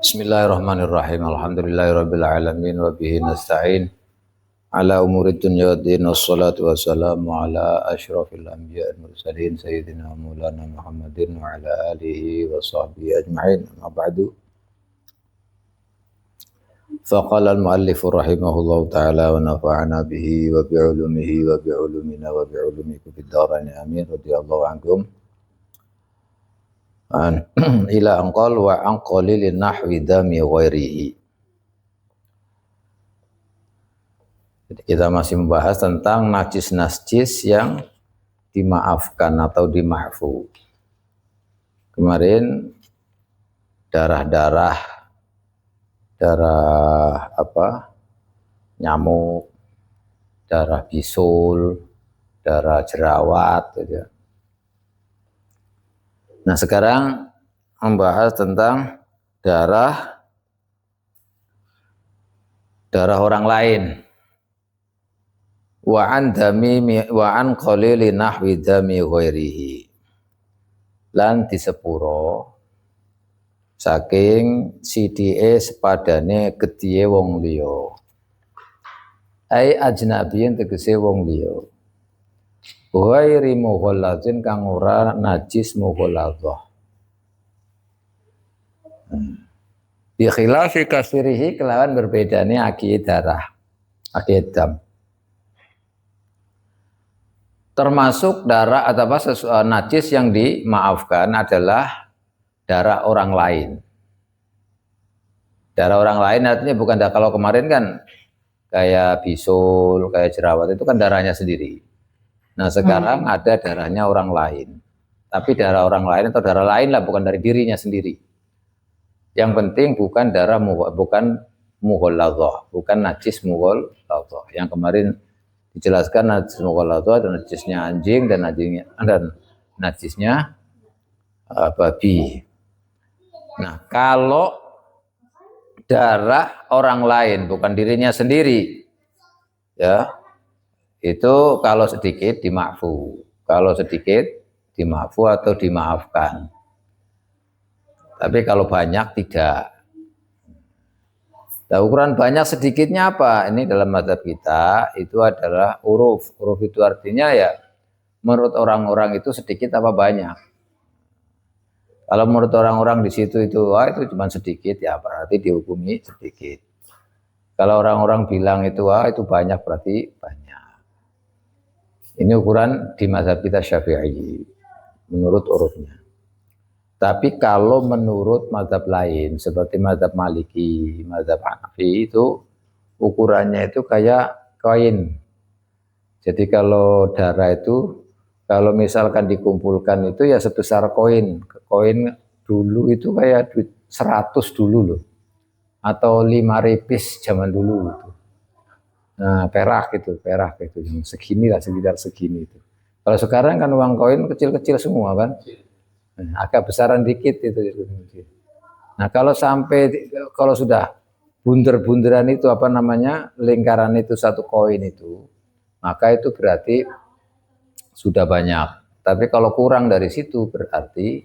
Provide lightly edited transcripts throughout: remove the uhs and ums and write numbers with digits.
Bismillahirrahmanirrahim. Alhamdulillahirabbil alamin wa bihi nasta'in ala umurid dunya waddin wassalatu wassalamu ala asyrafil anbiya'i wal mursalin sayyidina maulana Muhammadin wa ala alihi wa sahbihi ajma'in. Amma ba'du. Faqala al-muallif rahimahullahu ta'ala wa nafa'ana bihi wa bi'ulumihi wa bi'ulumina wa bi'ulumikum fid dharain amin. Radhiyallahu ankum. Ila angqal wa angqalil nahwi dami ghairihi. Jadi kita masih membahas tentang najis-najis yang dimaafkan atau dima'fu. Kemarin darah nyamuk, darah bisul, darah jerawat gitu. Nah, sekarang membahas tentang darah orang lain. Wa an qalili nahwi dami ghairihi. Lan disepuro saking sidike sepadane gedhe wong liya. Ai ajnabiyin tegese wong liya. Ghairi mughalladhin kang ora najis mughalladzah. Bi khilafi kasirihi kelawan berbedane darah, dam. Termasuk darah atau najis yang dimaafkan adalah darah orang lain. Darah orang lain artinya bukan kalau kemarin kan kayak bisul, kayak jerawat itu kan darahnya sendiri. Nah sekarang ada darahnya orang lain, tapi darah orang lain atau darah lain lah, bukan dari dirinya sendiri. Yang penting bukan darah bukan mughalladzah, bukan najis mughalladzah. Yang kemarin dijelaskan najis mughalladzah dan najisnya anjing dan najisnya babi. Nah kalau darah orang lain bukan dirinya sendiri, ya. Itu kalau sedikit dima'fu, atau dimaafkan. Tapi kalau banyak tidak. Nah, ukuran banyak sedikitnya apa? Ini dalam mazhab kita itu adalah uruf. Uruf itu artinya ya menurut orang-orang itu sedikit apa banyak. Kalau menurut orang-orang di situ itu cuma sedikit, ya berarti dihukumi sedikit. Kalau orang-orang bilang itu itu banyak, berarti banyak. Ini ukuran di mazhab kita Syafi'i menurut urufnya. Tapi kalau menurut mazhab lain seperti mazhab Maliki, mazhab Hanafi itu ukurannya itu kayak koin. Jadi kalau darah itu kalau misalkan dikumpulkan itu ya sebesar koin. Koin dulu itu kayak duit 100 dulu loh. Atau 5 ripis zaman dulu gitu. Nah, perak gitu yang segini lah, sekitar segini itu. Kalau sekarang kan uang koin kecil-kecil semua kan, agak besaran dikit itu. Nah, kalau sudah bunder-bunderan itu lingkaran itu satu koin itu, maka itu berarti sudah banyak. Tapi kalau kurang dari situ berarti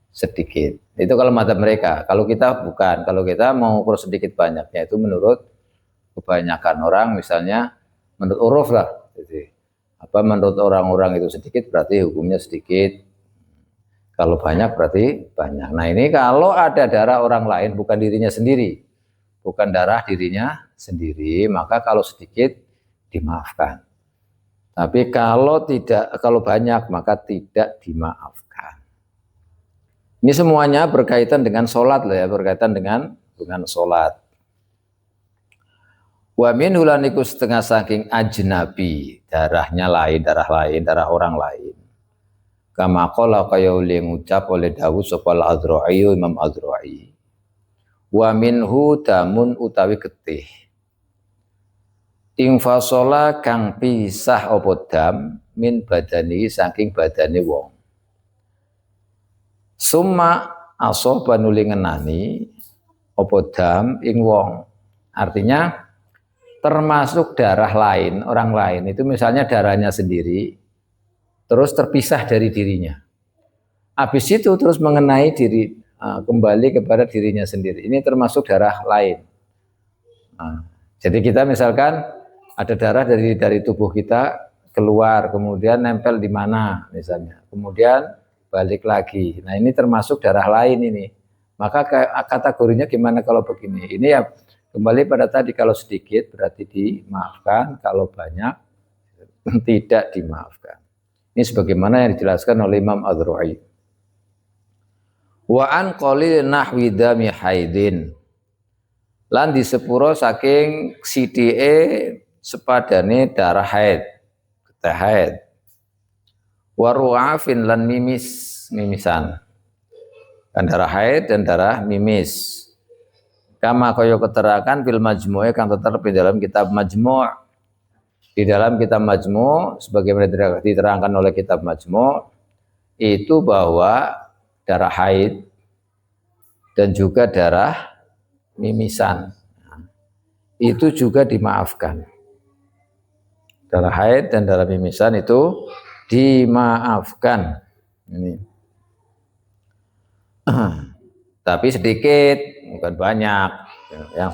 sedikit. Itu kalau mata mereka. Kalau kita bukan. Kalau kita mau ukur sedikit banyaknya itu menurut kebanyakan orang, misalnya menurut uruf lah. Jadi, menurut orang-orang itu sedikit berarti hukumnya sedikit. Kalau banyak berarti banyak. Nah ini kalau ada darah orang lain bukan dirinya sendiri, bukan darah dirinya sendiri, maka kalau sedikit dimaafkan. Tapi kalau banyak maka tidak dimaafkan. Ini semuanya berkaitan dengan sholat loh ya, berkaitan dengan sholat. Wa min hulaniku setengah saking ajnabi, darah orang lain. Kama qala kaya oleh ngucap oleh Dawud sopal Azra'i, Imam Azra'i. Wa minhu damun utawi getih. Ingfasola kang pisah apa dam min badani saking badane wong. Summa asoba nuli ngenani apa dam ing wong. Artinya termasuk darah lain, orang lain itu misalnya darahnya sendiri terus terpisah dari dirinya. Habis itu terus mengenai diri kembali kepada dirinya sendiri. Ini termasuk darah lain. Jadi kita misalkan ada darah dari tubuh kita keluar, kemudian nempel di mana misalnya, kemudian balik lagi. Nah ini termasuk darah lain ini. Maka kategorinya gimana kalau begini? Ini ya kembali pada tadi, kalau sedikit berarti dimaafkan, kalau banyak tidak dimaafkan. Ini sebagaimana yang dijelaskan oleh Imam Adz-Dzuhri. Wa an qalil nahwi dami haidin. Lan di sepuro saking sidike sepadane darah haid, getih haid. Wa ru'afin lan mimisan. Dan darah haid dan darah mimis. Kama kaya keterakan fil majmu' kang tertera di dalam kitab Majmu'. Di dalam kitab Majmu' sebagaimana diterangkan oleh kitab Majmu' itu bahwa darah haid dan juga darah mimisan itu juga dimaafkan. Darah haid dan darah mimisan itu dimaafkan. Ini. Tapi sedikit, bukan banyak. Yang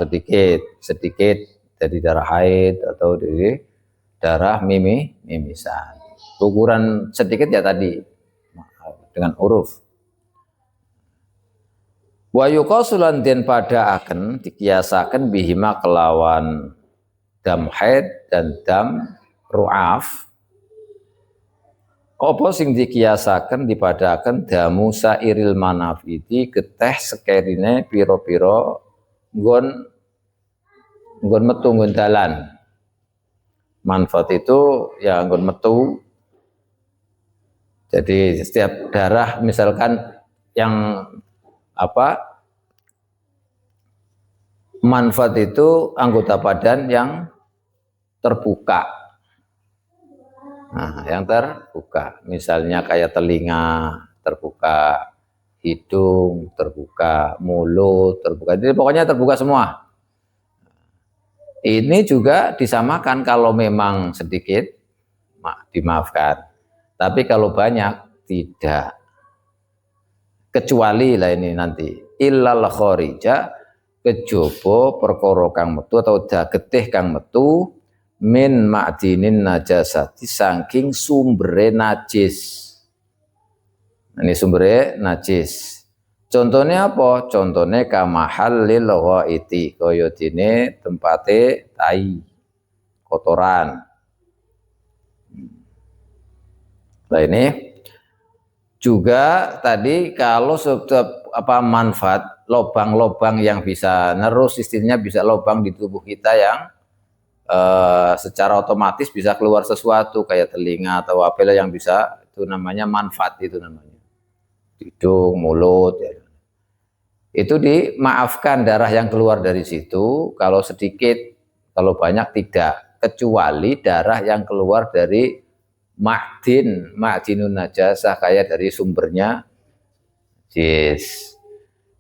sedikit dari darah haid atau dari darah mimisan. Ukuran sedikit ya tadi dengan uruf. Wa yuqasulan den pada akan dikiasakan bihima kelawan dam haid dan dam ru'af. Apa sing dikiasakan dipadakan damu sairil manafiti geteh sekerine piro-piro nggon metu nggon dalan. Manfaat itu ya nggon metu. Jadi setiap darah misalkan yang manfaat itu anggota badan yang terbuka. Nah, yang terbuka, misalnya kayak telinga terbuka, hidung terbuka, mulut terbuka, jadi pokoknya terbuka semua. Ini juga disamakan, kalau memang sedikit dimaafkan, tapi kalau banyak tidak. Kecuali lah ini nanti illal kharija, kejaba perkara kang metu atau getih kang metu min ma'dinin najasati saking sumbere najis. Ini sumbere najis. Contohnya apa? Contohnya kamahallil ghaiti, kaya dene tempate tai, kotoran. Nah ini juga tadi kalau manfaat lobang-lobang yang bisa nerus, istilahnya bisa lobang di tubuh kita yang secara otomatis bisa keluar sesuatu kayak telinga atau apalah yang bisa, itu namanya manfaat, itu namanya hidung, mulut ya. Itu dimaafkan darah yang keluar dari situ, kalau sedikit, kalau banyak tidak, kecuali darah yang keluar dari ma'dinun najasah, kayak dari sumbernya najis.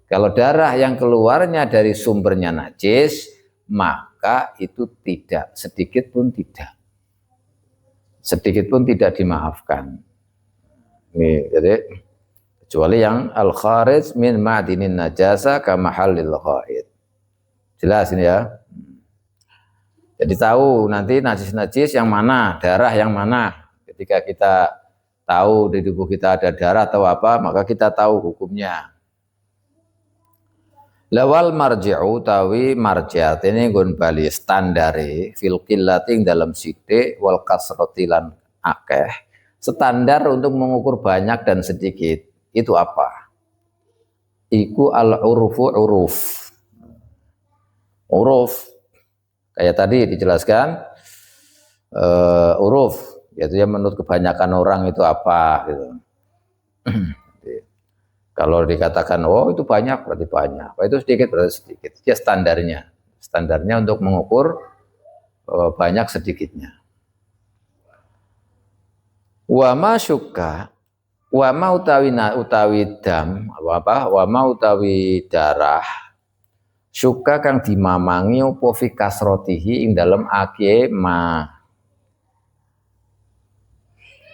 Kalau darah yang keluarnya dari sumbernya najis, maka itu tidak, sedikit pun tidak dimaafkan. Ini jadi kecuali yang al kharij min ma'dinin najasa ka mahallil ghaid. Jelas ini ya. Jadi tahu nanti najis-najis yang mana, darah yang mana. Ketika kita tahu di tubuh kita ada darah atau apa, maka kita tahu hukumnya. Lawal marji'u tawi marji'at ini nggon bali standare fil qillating dalam sithik wal kasrati lan akeh. Standar untuk mengukur banyak dan sedikit itu apa? Iku al urufu uruf. Uruf kayak tadi dijelaskan uruf, yaitu yang menurut kebanyakan orang itu apa gitu. Kalau dikatakan, oh itu banyak, berarti banyak. Oh, itu sedikit, berarti sedikit. Ya standarnya. Standarnya untuk mengukur banyak sedikitnya. Wa ma syukka, wa ma utawi dam, wa ma utawi darah, syukka kang dimamangi opo fi kasrotihi ing dalam akeh ma.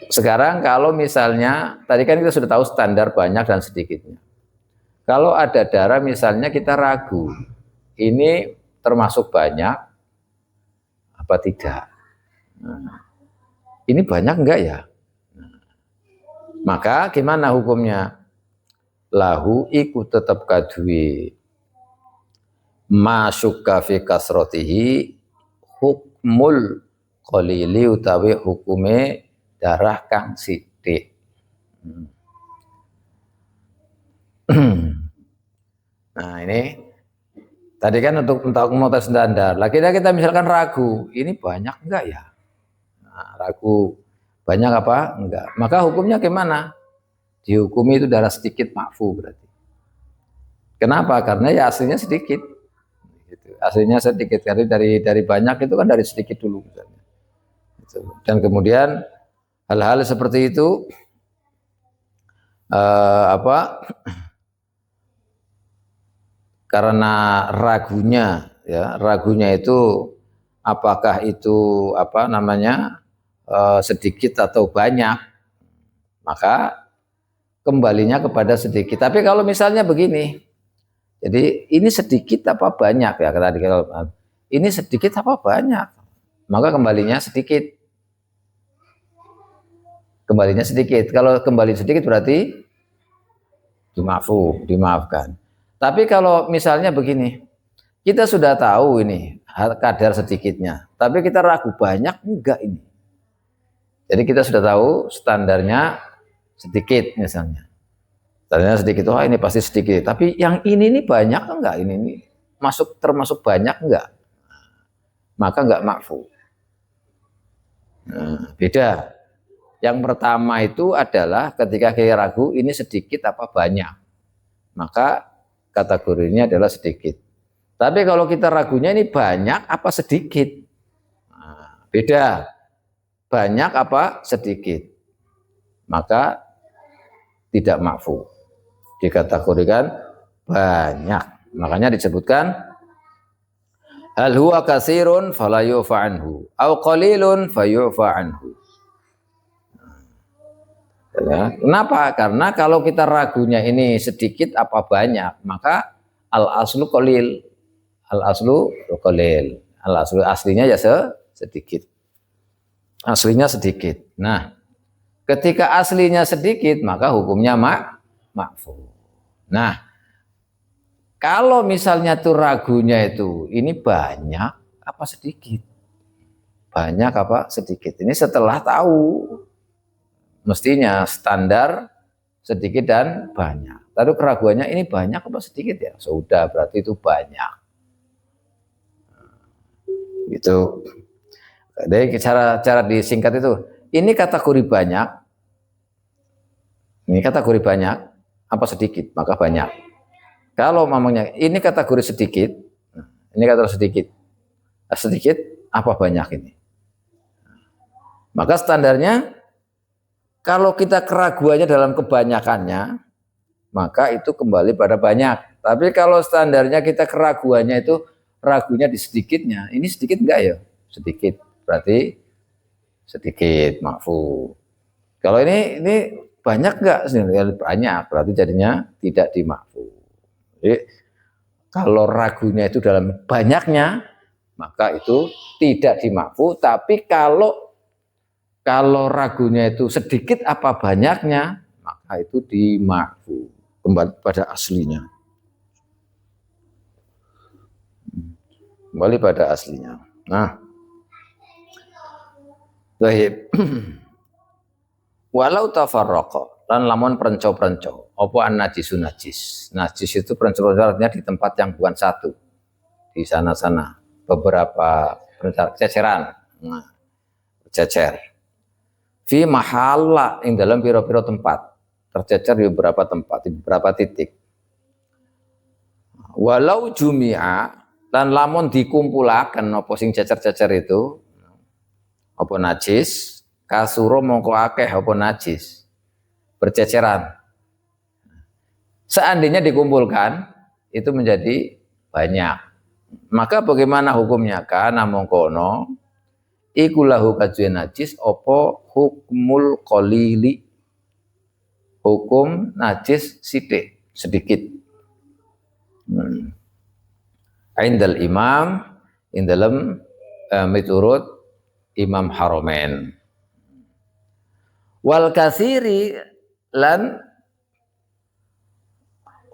Sekarang kalau misalnya, tadi kan kita sudah tahu standar banyak dan sedikitnya. Kalau ada darah misalnya kita ragu, ini termasuk banyak apa tidak? Nah, ini banyak enggak ya? Maka gimana hukumnya? Lahu iku tetap kadui masyukka fi kasrotihi hukmul qalili utawi hukume darah kang sithik. Nah ini tadi kan untuk motor standar. Lah kita misalkan ragu, ini banyak enggak ya? Nah, ragu banyak apa? Enggak. Maka hukumnya gimana? Dihukumi itu darah sedikit makfu berarti. Kenapa? Karena ya aslinya sedikit. Gitu. Aslinya sedikit. Karena dari banyak itu kan dari sedikit dulu misalnya. Gitu. Dan kemudian hal-hal seperti itu karena ragunya itu apakah itu sedikit atau banyak, maka kembalinya kepada sedikit. Tapi kalau misalnya begini, jadi ini sedikit apa banyak ya, tadi kalau ini sedikit apa banyak, maka kembalinya sedikit. Kembalinya sedikit. Kalau kembali sedikit berarti dimaafkan. Tapi kalau misalnya begini, kita sudah tahu ini kadar sedikitnya, tapi kita ragu banyak enggak ini. Jadi kita sudah tahu standarnya sedikit misalnya. Standarnya sedikit, wah ini pasti sedikit. Tapi yang ini banyak enggak? Ini termasuk banyak enggak? Maka enggak makfu. Nah, beda. Yang pertama itu adalah ketika kita ragu ini sedikit apa banyak. Maka kategorinya adalah sedikit. Tapi kalau kita ragunya ini banyak apa sedikit? Nah, beda. Banyak apa sedikit? Maka tidak makfu. Dikategorikan banyak. Makanya disebutkan hal huwa katsirun fala yufa anhu au qalilun fayufa anhu. Ya, kenapa? Karena kalau kita ragunya ini sedikit apa banyak, maka al aslu qalil. Al aslu qalil. Al aslu aslinya ya sedikit. Aslinya sedikit. Nah, ketika aslinya sedikit, maka hukumnya makfu. Nah, kalau misalnya tuh ragunya itu ini banyak apa sedikit? Banyak apa sedikit? Ini setelah tahu mestinya standar sedikit dan banyak. Lalu keraguannya ini banyak apa sedikit ya? Sudah berarti itu banyak. Gitu. Jadi cara disingkat itu, ini kategori banyak. Ini kategori banyak apa sedikit? Maka banyak. Kalau mamanya ini kategori sedikit, ini kategori sedikit. Sedikit apa banyak ini? Maka standarnya kalau kita keraguannya dalam kebanyakannya, maka itu kembali pada banyak. Tapi kalau standarnya kita keraguannya itu ragunya di sedikitnya, ini sedikit enggak ya? Sedikit, berarti sedikit makfu. Kalau ini banyak enggak? Banyak, berarti jadinya tidak dimakfu. Jadi kalau ragunya itu dalam banyaknya, maka itu tidak dimakfu. Tapi kalau ragunya itu sedikit apa banyaknya, maka itu dimakfu, kembali pada aslinya. Kembali pada aslinya. Nah, baik. Walau tafarraqa, lan lamun perenco-perenco, apa an najisun najis. Najis itu perenco-perenco artinya di tempat yang bukan satu. Di sana-sana beberapa ceceran. Nah, cecer. Fi mahalla ing dalam piro-piro tempat, tercecer di beberapa tempat, di beberapa titik. Walau jumi'a, dan lamun dikumpulaken apa sing cecer-cecer itu apa najis, kasuro mongko akeh apa najis berceceran. Seandainya dikumpulkan itu menjadi banyak. Maka bagaimana hukumnya? Kana mongkono iku lahu kajuan najis apa hukmul qalili. Hukum najis sedikit. Indal imam indalem miturut Imam Haromen. Wal kasiri lan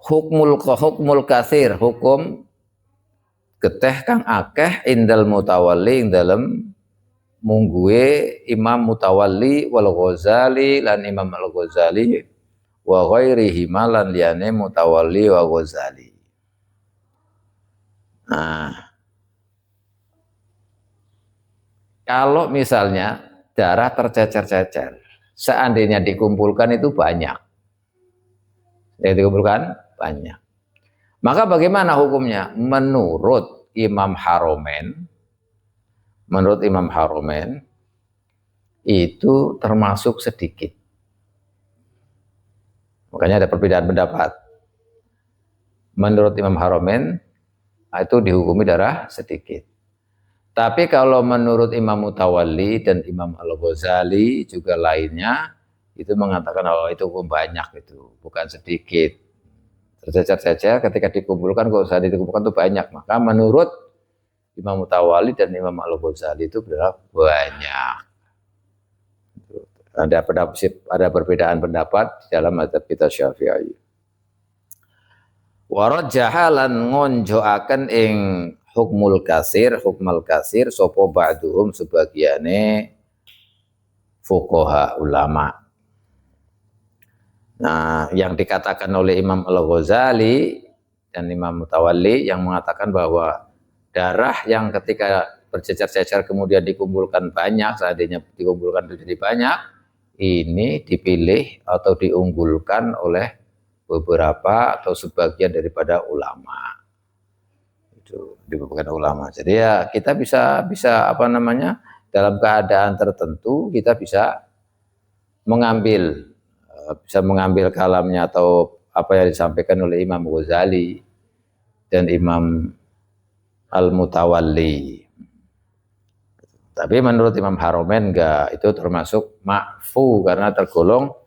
hukmul kasir, hukum geteh kang akeh indal mutawalli ing dalem mungguwe Imam Mutawalli wal Ghazali lan Imam Al-Ghazali wa ghairihi lan liyane Mutawalli wa Ghazali. Nah, kalau misalnya darah tercecer-cecer, seandainya dikumpulkan itu banyak. Yang dikumpulkan banyak. Maka bagaimana hukumnya? Menurut Imam Haromen itu termasuk sedikit. Makanya ada perbedaan pendapat. Menurut Imam Haromen itu dihukumi darah sedikit. Tapi kalau menurut Imam Mutawalli dan Imam Al-Ghazali juga lainnya itu mengatakan itu hukum banyak, itu bukan sedikit. Tercecer-cecer ketika dikumpulkan, kalau saat dikumpulkan itu banyak. Maka menurut Imam Mutawalli dan Imam Al-Ghazali itu benar banyak. Ada perbedaan pendapat dalam mazhab kita Syafi'i. Warajjaha lan ngonjoaken ing hukmul kasir sapa ba'duhum sebagiane fuqaha ulama. Nah, yang dikatakan oleh Imam Al-Ghazali dan Imam Mutawalli yang mengatakan bahwa darah yang ketika bercecer-cecer kemudian dikumpulkan banyak, seandainya dikumpulkan jadi banyak, ini dipilih atau diunggulkan oleh beberapa atau sebagian daripada ulama. Itu bukan ulama. Jadi ya kita bisa dalam keadaan tertentu kita bisa mengambil kalamnya atau apa yang disampaikan oleh Imam Ghazali dan Imam Al-Mutawalli. Tapi menurut Imam Haromen enggak, itu termasuk ma'fu karena tergolong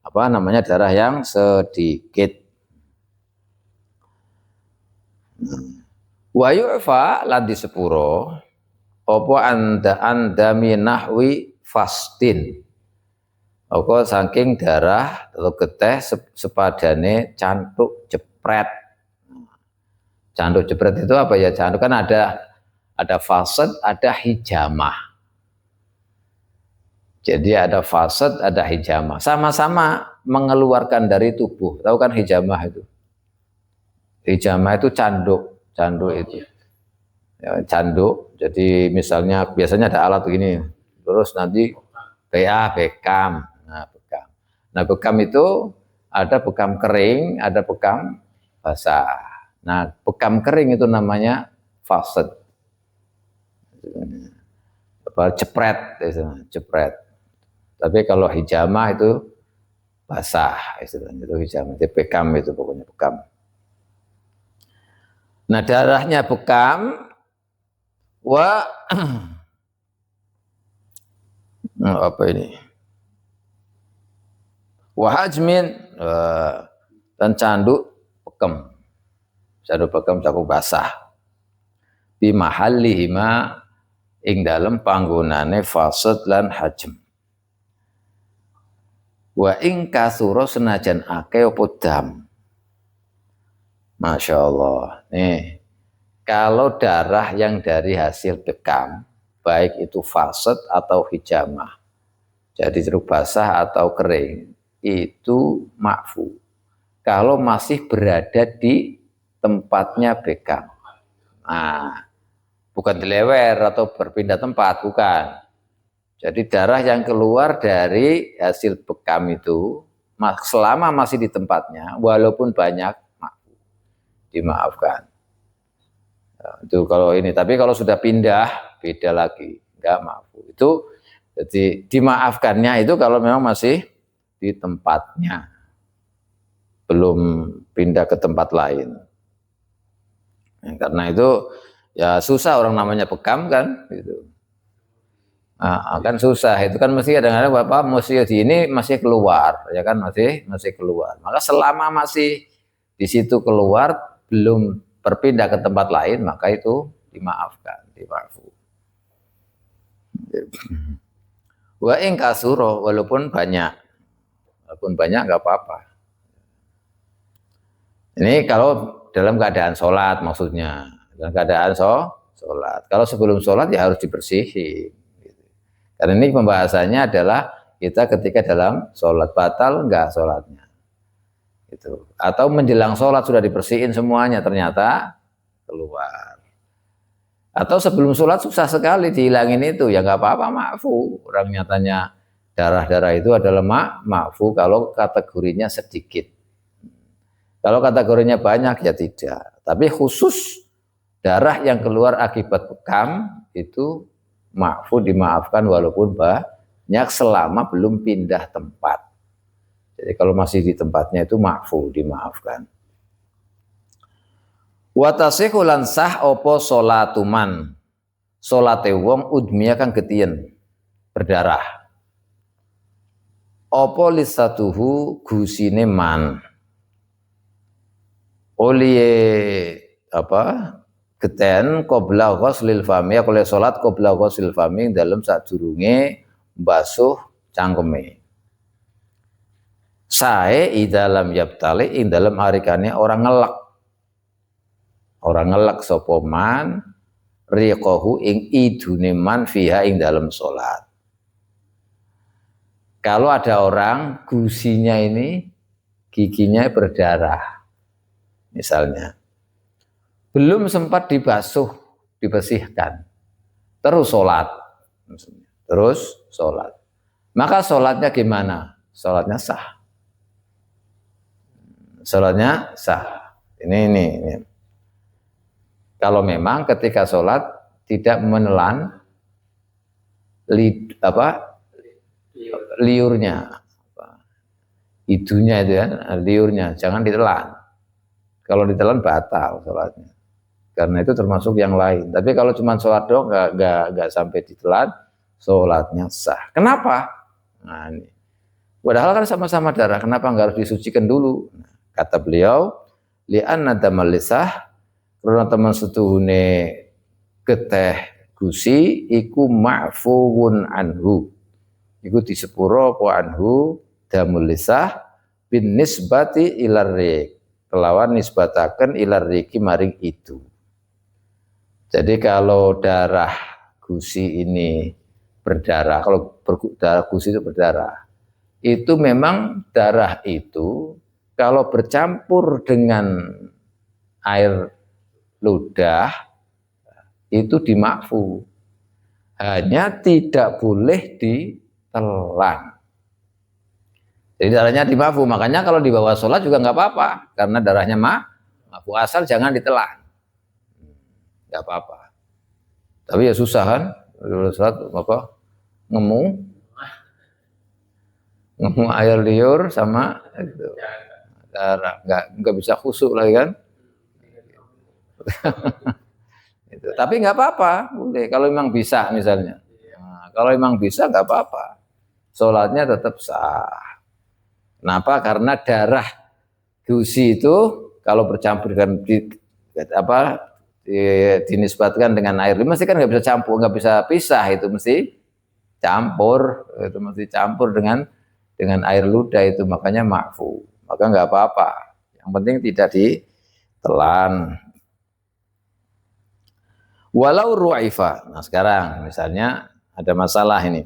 darah yang sedikit. Wa yu'fa lan disepuro apa anda minahwi fastin. Apa saking darah atau geteh sepadane canduk jepret. Canduk jepret itu apa ya? Canduk kan ada fasad, ada hijamah. Jadi ada fasad, ada hijamah. Sama-sama mengeluarkan dari tubuh. Tahu kan hijamah itu? Hijamah itu canduk itu. Ya, canduk. Jadi misalnya biasanya ada alat begini. Terus nanti bekam. Nah, bekam itu ada bekam kering, ada bekam basah. Nah, bekam kering itu namanya fasad. Jepret. Tapi kalau hijamah itu basah, itu hijamah. Itu bekam itu pokoknya bekam. Nah, darahnya bekam apa ini? Wahajmin dan canduk bekam canduk basah bi mahallihima ing dalem panggonane fasad lan hajm. Wa ing kasura senajan akeh apa dam. Masya Allah. Nih, kalau darah yang dari hasil bekam, baik itu fasad atau hijamah, jadi jeruk basah atau kering, itu ma'fu. Kalau masih berada di tempatnya bekam. Nah, bukan dilewer atau berpindah tempat, bukan. Jadi darah yang keluar dari hasil bekam itu, selama masih di tempatnya, walaupun banyak, dimaafkan. Nah, itu kalau ini. Tapi kalau sudah pindah, beda lagi, enggak maafu. Itu jadi dimaafkannya itu kalau memang masih di tempatnya, belum pindah ke tempat lain. Nah, karena itu ya susah, orang namanya bekam kan, gitu. Nah, kan susah. Itu kan mesti kadang-kadang bapak mesti di ini masih keluar, ya kan masih keluar. Maka selama masih di situ keluar, belum berpindah ke tempat lain, maka itu dimaafkan, dimaafkan. Wa ing kasuro, walaupun banyak nggak apa-apa. Ini kalau dalam keadaan sholat maksudnya, dalam keadaan sholat. Kalau sebelum sholat ya harus dibersihin. Karena ini pembahasannya adalah kita ketika dalam sholat, batal enggak sholatnya. Gitu. Atau menjelang sholat sudah dibersihin semuanya, ternyata keluar. Atau sebelum sholat susah sekali dihilangin itu, ya nggak apa-apa, maafu. Orang nyatanya darah-darah itu adalah maafu kalau kategorinya sedikit. Kalau kategorinya banyak ya tidak. Tapi khusus darah yang keluar akibat bekam itu maafu, dimaafkan walaupun banyak selama belum pindah tempat. Jadi kalau masih di tempatnya itu maafu, dimaafkan. Wa tasihhu lan sah apa salatuman. Salate wong udmiya kang getien berdarah. Apa lisatuhu gusine man. Oleh geten qabla ghuslil fami, oleh salat qabla ghuslil fami dalam sadurunge basuh cangkeme. Sae i dalam yabtali ing dalam arikane orang ngelak sapa man riqahu ing idune man fiha ing dalam salat. Kalau ada orang gusinya ini giginya berdarah misalnya, belum sempat dibasuh, dibersihkan, terus sholat, maka sholatnya gimana? Sholatnya sah. Sholatnya sah. Ini. Kalau memang ketika sholat tidak menelan liurnya, idunya itu ya, liurnya, jangan ditelan. Kalau ditelan batal sholatnya, karena itu termasuk yang lain. Tapi kalau cuma sholat doang nggak sampai ditelan, sholatnya sah. Kenapa? Nah, ini. Padahal kan sama-sama darah, kenapa nggak harus disucikan dulu? Nah, kata beliau, li'anna damal lisah, karena teman setuhune geteh gusi, iku ma'fuun anhu. Iku disepuro po anhu damul lisah bin nisbati ilar rik. Kelawan nisbataken ilar riki maring itu. Jadi kalau darah gusi ini berdarah, kalau darah gusi itu berdarah, itu memang darah itu kalau bercampur dengan air ludah itu dimakfu. Hanya tidak boleh ditelan. Jadi darahnya dimafu, makanya kalau dibawa sholat juga nggak apa-apa, karena darahnya mafu, asal jangan ditelan, nggak apa-apa. Tapi ya susah kan, sholat ngemu air liur sama itu, darah, nggak bisa khusyuk lagi kan. Itu. Tapi nggak apa-apa, boleh kalau memang bisa misalnya. Nah, kalau memang bisa nggak apa-apa, sholatnya tetap sah. Kenapa? Karena darah gusi itu kalau bercampur dengan dinisbatkan dengan air, mesti kan nggak bisa campur, nggak bisa pisah, itu mesti campur, itu mesti campur dengan air ludah itu, makanya ma'fu, maka nggak apa-apa. Yang penting tidak ditelan. Walau ru'aifa. Nah sekarang misalnya ada masalah ini,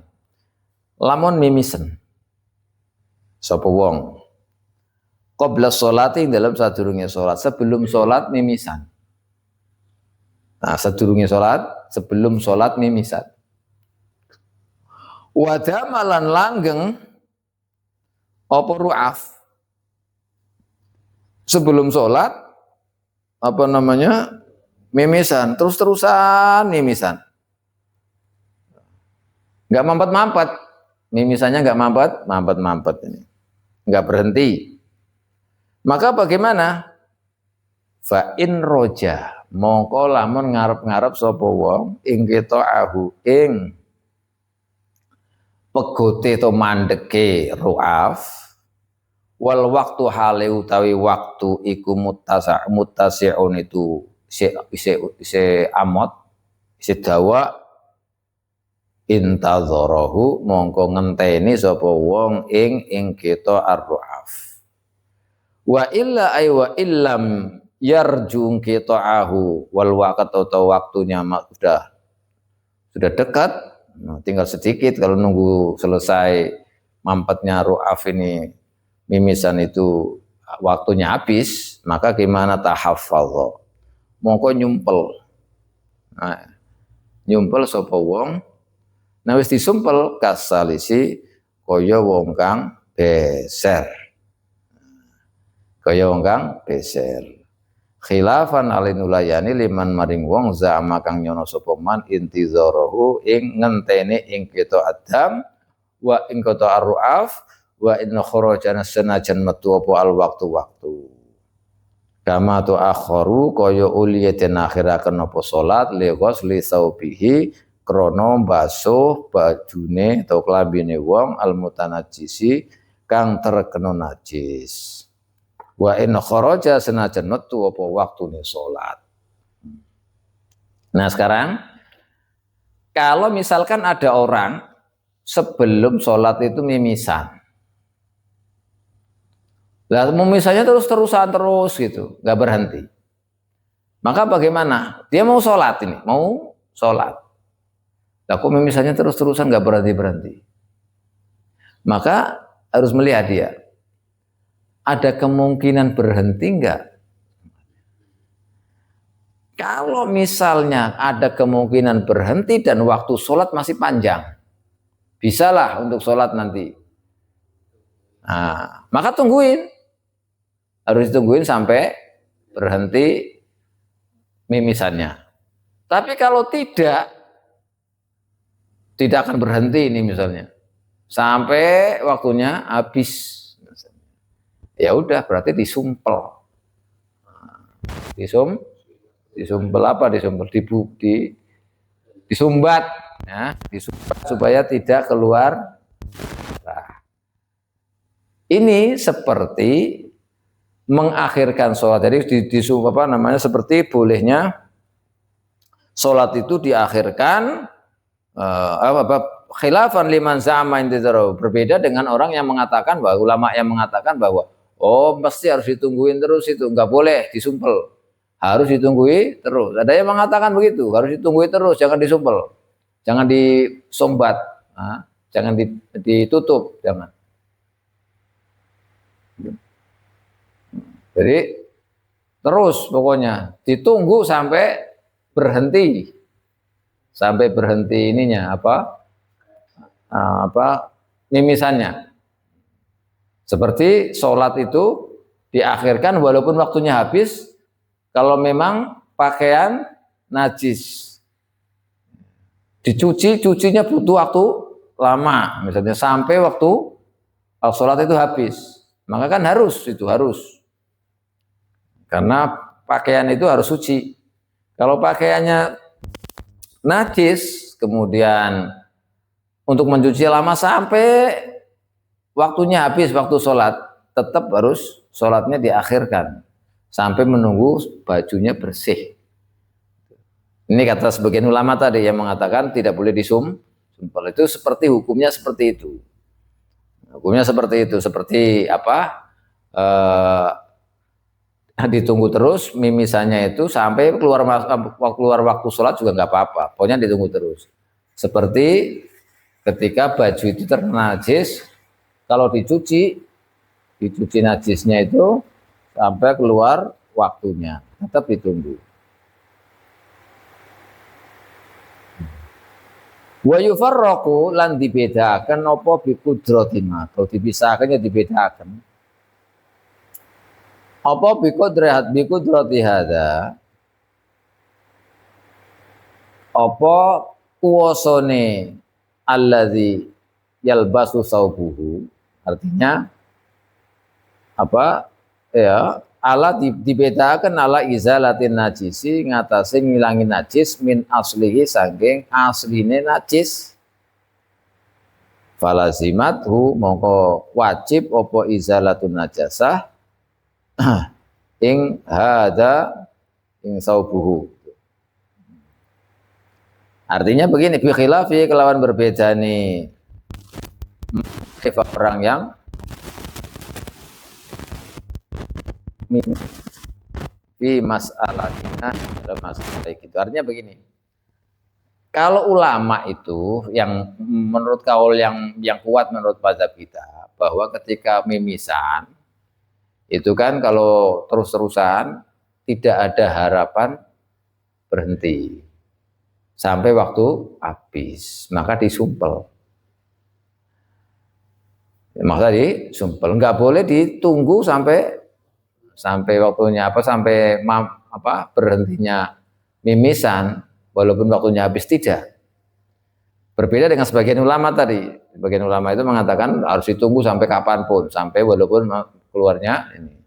lamun mimisen sapa wong qabla sholati dalam sadurunge salat, sebelum salat mimisan. Nah, sadurunge salat, sebelum salat mimisan. Wa damalan langgeng apa ru'af. Sebelum salat mimisan, terus-terusan mimisan. Enggak mampet-mampet. Mimisannya enggak mampet ini. Enggak berhenti. Maka bagaimana? Fa in roja, mongko lamun ngarep-ngarep sapa wong ing ketaahu ing pegote to mandeke ru'af wal waktu hale utawi waktu iku muttasi'un itu se amot se dawa intadzarahu mongko ngenteni sapa wong ing kita ar-ru'af wa illa ay wa illam yarjung qita'ahu wal waqt atau waktunya sudah dekat, nah, tinggal sedikit kalau nunggu selesai mampetnya ru'af ini mimisan itu waktunya habis, maka gimana tahaffadha mongko nyumpel. Nah, nyumpel sapa wong nah wis disumpel kasalisi kaya wong kang beser. Kaya wong kang beser. Khilafan alinulayani liman maring wong zama kang nyono sapa man intizarahu ing ngenteni ing kita adam wa ing kota ar-ru'af wa inna kharajana sanajan metu apa al waktu kama tu akharu kaya uliyatan akhiraken apa salat li ghusli saubihi krana basuh bajune atau klambine wong al mutanajjisi kang terkena najis. Wa in kharaja senajan metu apa waktune salat. Nah, sekarang kalau misalkan ada orang sebelum salat itu mimisan. Lah mimisannya terus-terusan gitu, nggak berhenti. Maka bagaimana? Dia mau salat ini, mau salat. Lah kok mimisannya terus-terusan nggak berhenti-berhenti. Maka harus melihat dia. Ada kemungkinan berhenti enggak? Kalau misalnya ada kemungkinan berhenti dan waktu sholat masih panjang, bisalah untuk sholat nanti. Nah, maka tungguin. Harus ditungguin sampai berhenti mimisannya. Tapi kalau tidak akan berhenti ini misalnya. Sampai waktunya habis. Ya udah berarti disumpel. Disumpel apa? Disumbat ya, disumbat supaya tidak keluar. Nah, ini seperti mengakhirkan sholat. Jadi apa namanya seperti bolehnya sholat itu diakhirkan khilafan liman za'ama intizarahu. Berbeda dengan orang yang mengatakan bahwa ulama yang mengatakan bahwa oh pasti harus ditungguin terus itu, nggak boleh disumpel, harus ditungguin terus. Ada yang mengatakan begitu, harus ditungguin terus, jangan disumpel, jangan disombat, jangan ditutup, jangan. Jadi terus pokoknya ditunggu sampai berhenti ininya mimisannya. Seperti sholat itu diakhirkan walaupun waktunya habis kalau memang pakaian najis. Cucinya butuh waktu lama, misalnya sampai waktu sholat itu habis. Maka kan harus. Karena pakaian itu harus suci. Kalau pakaiannya najis, kemudian untuk mencuci lama sampai waktunya habis waktu sholat, tetap harus sholatnya diakhirkan sampai menunggu bajunya bersih. Ini kata sebagian ulama tadi yang mengatakan tidak boleh disumpel. Itu seperti hukumnya seperti itu. Hukumnya seperti itu, seperti apa? Ditunggu terus mimisannya itu sampai keluar waktu sholat juga nggak apa-apa. Pokoknya ditunggu terus. Seperti ketika baju itu terkena najis. Kalau dicuci najisnya itu sampai keluar waktunya, tetap ditunggu. Wa yufarraqu lan dibedakan apa bi qudratina, kalau dipisahkannya dibedakan. Apa bi qudrati hada? Apa kuwasane alladzi yalbasu saubuhu? Artinya apa ya, ala dibedakan ala izalatin najisi ngatasi ngilangin najis min aslihi saking asline najis. falazimathu mongko wajib apa izalatun najasah ing hada ing saubuhu. Artinya begini, bi khilafi kelawan berbeda nih orang yang di mas'alatina dalam masalah itu. Artinya begini, kalau ulama itu yang menurut kaul yang kuat menurut mazhab kita bahwa ketika mimisan itu kan kalau terus-terusan tidak ada harapan berhenti sampai waktu habis, maka disumpel. Maka disumpel, nggak boleh ditunggu sampai waktunya sampai berhentinya mimisan walaupun waktunya habis, tidak. Berbeda dengan sebagian ulama tadi. Sebagian ulama itu mengatakan harus ditunggu sampai kapanpun, sampai walaupun keluarnya ini.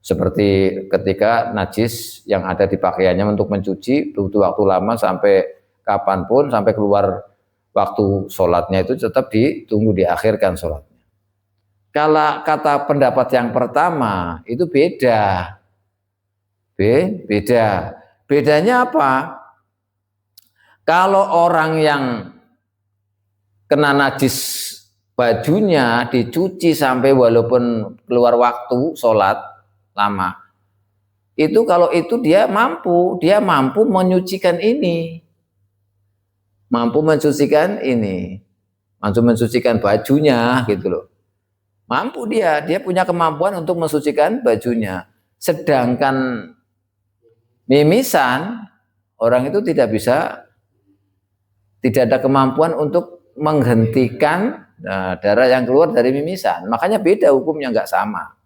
Seperti ketika najis yang ada di pakaiannya untuk mencuci butuh waktu lama sampai kapanpun, sampai keluar waktu sholatnya itu tetap ditunggu, diakhirkan sholatnya. Kalau kata pendapat yang pertama itu beda. Bedanya apa? Kalau orang yang kena najis bajunya dicuci sampai walaupun keluar waktu sholat lama, itu kalau itu dia mampu menyucikan ini, mampu mensucikan bajunya gitu loh. Mampu dia punya kemampuan untuk mensucikan bajunya. Sedangkan mimisan, orang itu tidak ada kemampuan untuk menghentikan darah yang keluar dari mimisan. Makanya beda hukumnya, nggak sama.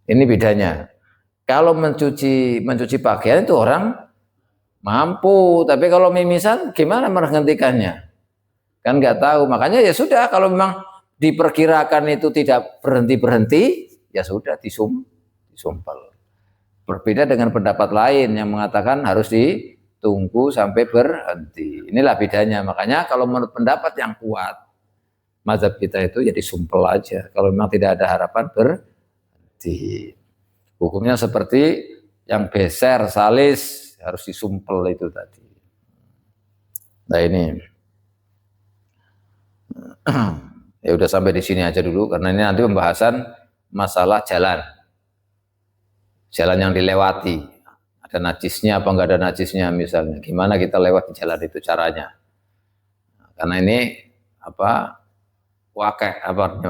Ini bedanya. Kalau mencuci pakaian itu orang mampu, tapi kalau mimisan gimana menghentikannya? Kan nggak tahu. Makanya ya sudah, kalau memang diperkirakan itu tidak berhenti, ya sudah disumpel. Berbeda dengan pendapat lain yang mengatakan harus ditunggu sampai berhenti. Inilah bedanya. Makanya kalau menurut pendapat yang kuat, mazhab kita itu ya disumpel aja. Kalau memang tidak ada harapan berhenti. Hukumnya seperti yang beser, salis, harus disumpel itu tadi. Nah ini. Ya udah sampai di sini aja dulu, karena ini nanti pembahasan masalah jalan yang dilewati, ada najisnya apa enggak ada najisnya, misalnya gimana kita lewat di jalan itu caranya. Karena ini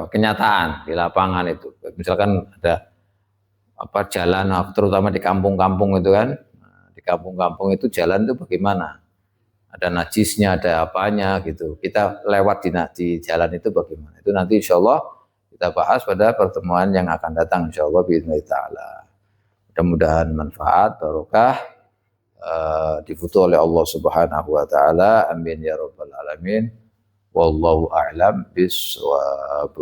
kenyataan di lapangan itu, misalkan ada jalan terutama di kampung-kampung itu kan, di kampung-kampung itu jalan itu bagaimana, ada najisnya, ada apanya gitu. Kita lewat di jalan itu bagaimana? Itu nanti insya Allah kita bahas pada pertemuan yang akan datang insya Allah bi'idznillah ta'ala. Mudah-mudahan manfaat, barokah, difutuh oleh Allah Subhanahu wa ta'ala. Amin ya rabbal alamin. Wallahu a'lam bishawab.